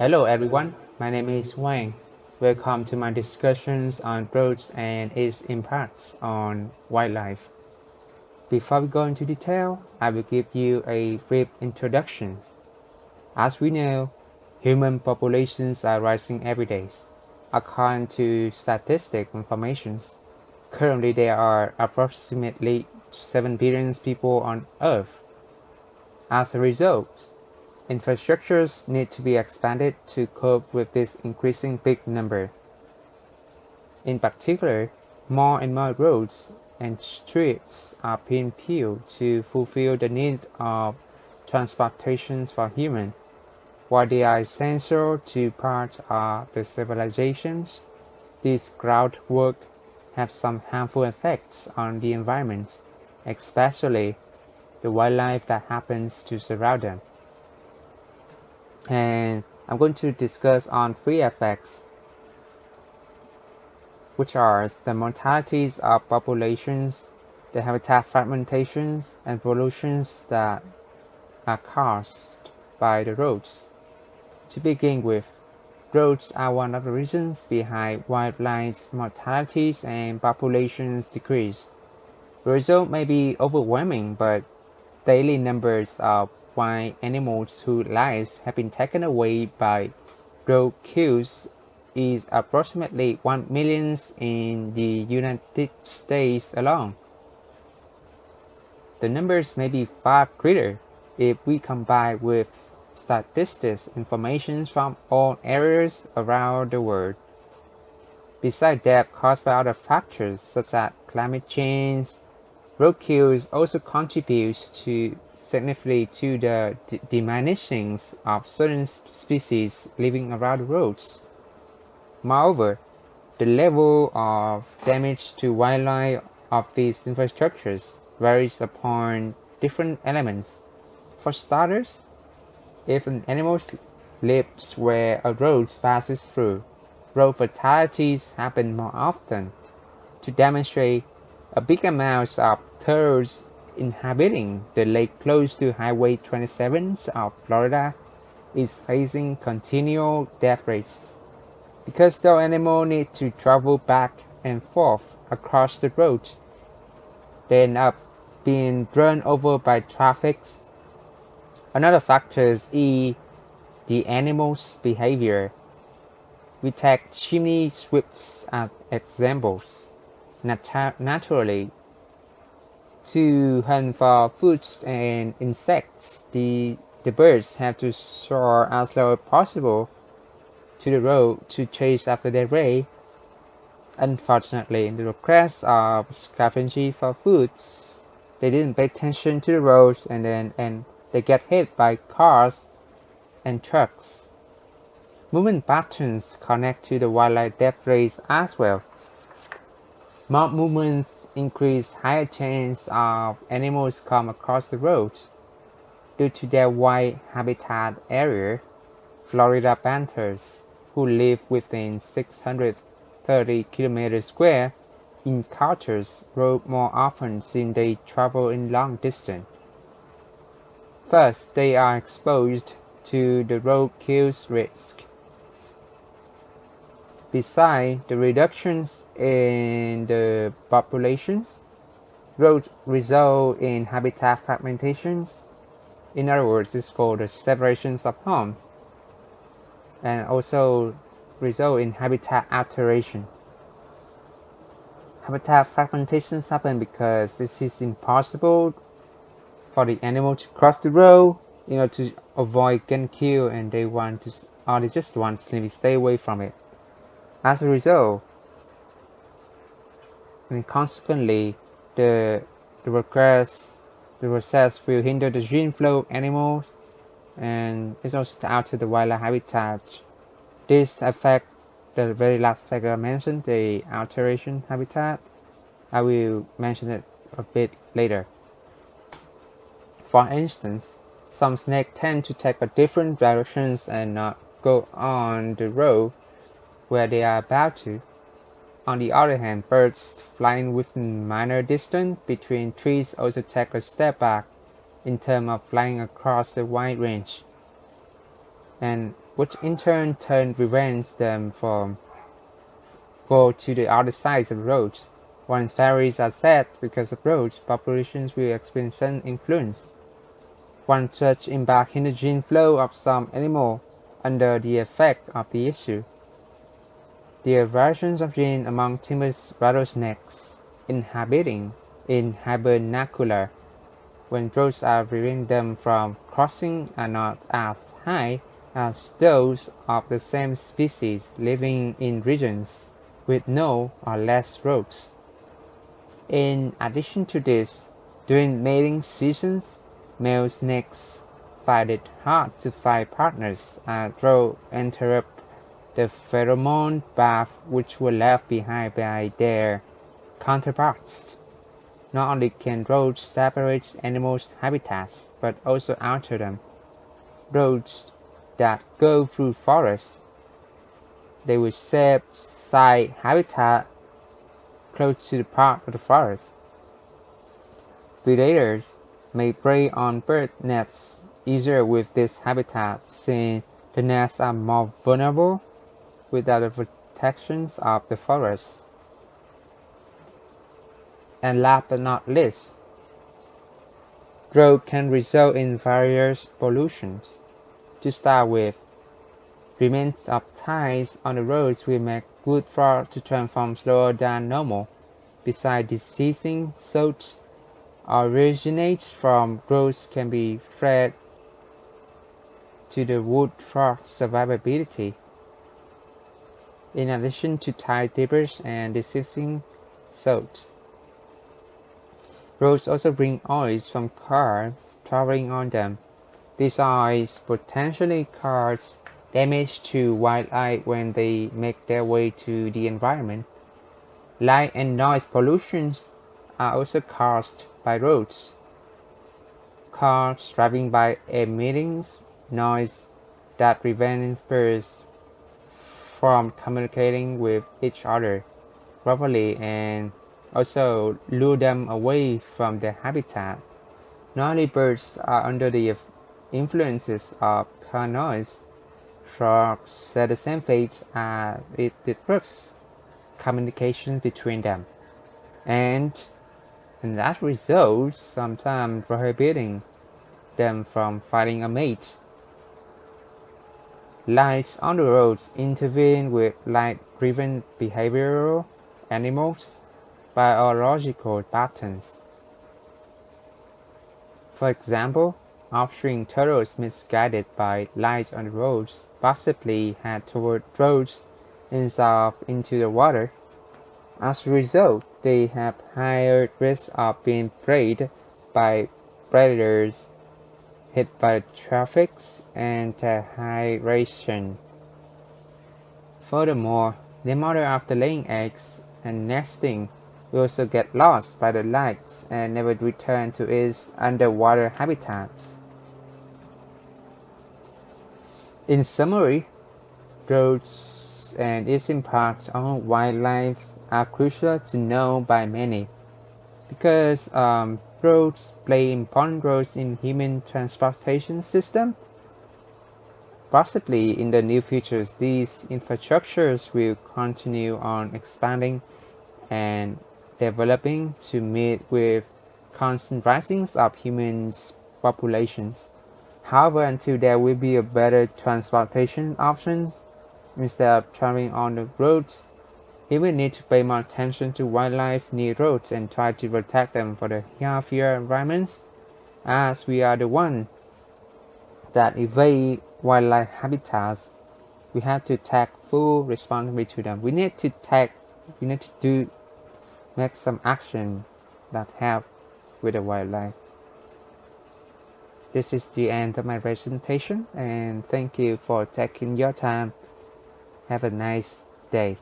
Hello everyone, my name is Wang. Welcome to my discussions on roads and its impacts on wildlife. Before we go into detail, I will give you a brief introduction. As we know, human populations are rising every day. According to statistic information, currently there are approximately 7 billion people on Earth. As a result, infrastructures need to be expanded to cope with this increasing big number. In particular, more and more roads and streets are being built to fulfill the need of transportation for humans. While they are essential to part of the civilizations, this groundwork has some harmful effects on the environment, especially the wildlife that happens to surround them. And I'm going to discuss on three effects, which are the mortalities of populations, the habitat fragmentations, and pollutions that are caused by the roads. To begin with, roads are one of the reasons behind wildlife mortalities and populations decrease. The result may be overwhelming, but daily numbers of wild animals whose lives have been taken away by roadkills is approximately 1 million in the United States alone. The numbers may be far greater if we combine with statistics information from all areas around the world. Besides death caused by other factors such as climate change, roadkills also contributes significantly to the diminishing of certain species living around the roads. Moreover, the level of damage to wildlife of these infrastructures varies upon different elements. For starters, if an animal lives where a road passes through, road fatalities happen more often. To demonstrate, a big amount of turtles inhabiting the lake close to Highway 27 of Florida is facing continual death rates. Because the animals need to travel back and forth across the road, they end up being run over by traffic. Another factor is the animal's behavior. We take chimney sweeps as examples. Naturally, to hunt for foods and insects, the birds have to soar as low as possible to the road to chase after their prey. Unfortunately, in the request of scavenging for foods, they didn't pay attention to the roads and they get hit by cars and trucks. Movement patterns connect to the wildlife death rates as well. More movement increase higher chance of animals come across the road. Due to their wide habitat area, Florida panthers, who live within 630 kilometers square, encounters road more often since they travel in long distance. Thus, they are exposed to the roadkill's risk. Besides the reductions in the populations, roads result in habitat fragmentations. In other words, it's called the separations of homes, and also result in habitat alteration. Habitat fragmentations happen because it is impossible for the animal to cross the road in order to avoid getting killed, and they just want to stay away from it. As a result, and consequently, the process will hinder the gene flow of animals, and it's also to alter the wildlife habitat. This affect the very last effect I mentioned, the alteration habitat. I will mention it a bit later. For instance, some snakes tend to take a different directions and not go on the road where they are about to. On the other hand, birds flying within minor distance between trees also take a step back in terms of flying across a wide range. And which in turn prevents them from go to the other sides of the roads. Once ferries are set because of roads, populations will experience some influence. One such impact in the gene flow of some animal under the effect of the issue. The variations of gene among timber rattlesnakes inhabiting in hibernacular when roads are preventing them from crossing are not as high as those of the same species living in regions with no or less roads. In addition to this, during mating seasons, male snakes find it hard to find partners as roads interrupt the pheromone bath which were left behind by their counterparts. Not only can roads separate animals' habitats, but also alter them. Roads that go through forests, they will set side habitat close to the part of the forest. Predators may prey on bird nests easier with this habitat since the nests are more vulnerable without the protections of the forest. And last but not least, drought can result in various pollutions. To start with, remains of ties on the roads will make wood frost to transform slower than normal. Besides, diseasing salts originates from growth can be threat to the wood frog's survivability. In addition to tide debris and diseasing salts, roads also bring oils from cars traveling on them. These oils potentially cause damage to wildlife when they make their way to the environment. Light and noise pollutions are also caused by roads. Cars driving by emitting noise that prevents birds from communicating with each other properly and also lure them away from their habitat. Not only birds are under the influences of car noise, frogs share the same fate as it disrupts communication between them, and that results sometimes prohibiting them from finding a mate. Lights on the roads intervene with light-driven behavioral animals' biological patterns. For example, upstream turtles misguided by lights on the roads possibly head toward roads instead of into the water. As a result, they have higher risk of being preyed by predators, hit by traffic, and dehydration. Furthermore, the mother after laying eggs and nesting will also get lost by the lights and never return to its underwater habitat. In summary, roads and its impact on wildlife are crucial to know by many because roads play important roles in human transportation system. Possibly in the near future, these infrastructures will continue on expanding and developing to meet with constant risings of human populations. However, until there will be a better transportation options, instead of traveling on the roads, we will need to pay more attention to wildlife near roads and try to protect them for the healthier environments, as we are the ones that invade wildlife habitats. We have to take full responsibility to them. We need to make some action that help with the wildlife. This is the end of my presentation, and thank you for taking your time. Have a nice day.